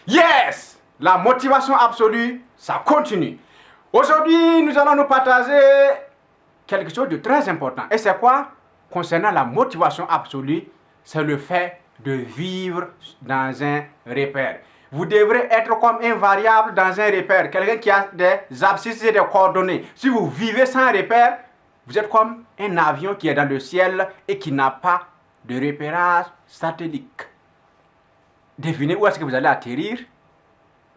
Yes! La motivation absolue, ça continue. Aujourd'hui, nous allons nous partager quelque chose de très important. Et c'est quoi? Concernant la motivation absolue, c'est le fait de vivre dans un repère. Vous devrez être comme un variable dans un repère. Quelqu'un qui a des abscisses et des coordonnées. Si vous vivez sans repère, vous êtes comme un avion qui est dans le ciel et qui n'a pas de repérage satellite. Devinez où est-ce que vous allez atterrir?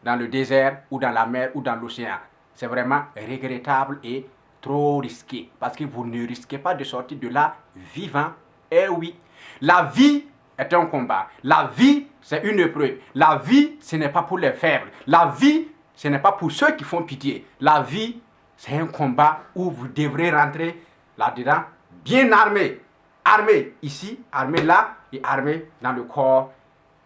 Dans le désert ou dans la mer ou dans l'océan. C'est vraiment regrettable et trop risqué parce que vous ne risquez pas de sortir de là vivant. Eh oui, la vie est un combat. La vie, c'est une épreuve. La vie, ce n'est pas pour les faibles. La vie, ce n'est pas pour ceux qui font pitié. La vie, c'est un combat où vous devrez rentrer là-dedans bien armé. Armé ici, armé là et armé dans le corps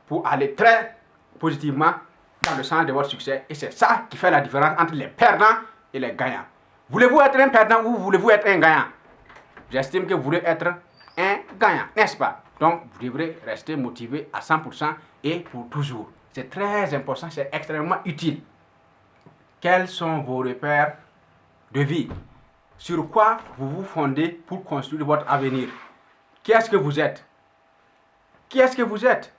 pour aller très positivement dans le sens de votre succès. Et c'est ça qui fait la différence entre les perdants et les gagnants. Voulez-vous être un perdant ou voulez-vous être un gagnant? J'estime que vous voulez être un gagnant, n'est-ce pas? Donc, vous devrez rester motivé à 100% et pour toujours. C'est très important, c'est extrêmement utile. Quels sont vos repères de vie? Sur quoi vous vous fondez pour construire votre avenir? Qui est-ce que vous êtes? Qui est-ce que vous êtes?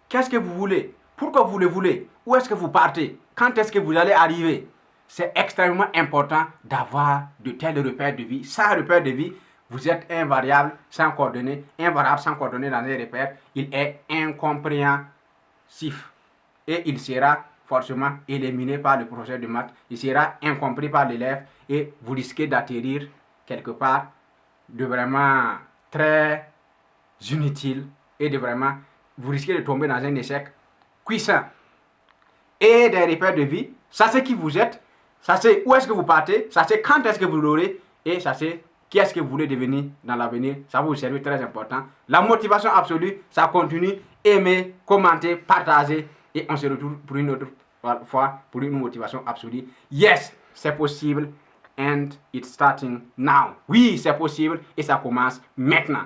Qu'est-ce que vous voulez? Pourquoi vous le voulez? Où est-ce que vous partez? Quand est-ce que vous allez arriver? C'est extrêmement important d'avoir de tels repères de vie. Sans repère de vie, vous êtes invariable sans coordonnées. Invariable sans coordonnées dans les repères, il est incompréhensif. Et il sera forcément éliminé par le professeur de maths. Il sera incompris par l'élève et vous risquez d'atterrir quelque part de vraiment très inutile et de vraiment, vous risquez de tomber dans un échec puissant. Et des repères de vie, ça c'est qui vous êtes, ça c'est où est-ce que vous partez, ça c'est quand est-ce que vous l'aurez, et ça c'est qui est-ce que vous voulez devenir dans l'avenir. Ça va vous servir très important. La motivation absolue, ça continue. Aimez, commentez, partagez, et on se retrouve pour une autre fois pour une motivation absolue. Yes, c'est possible, and it's starting now. Oui, c'est possible, et ça commence maintenant.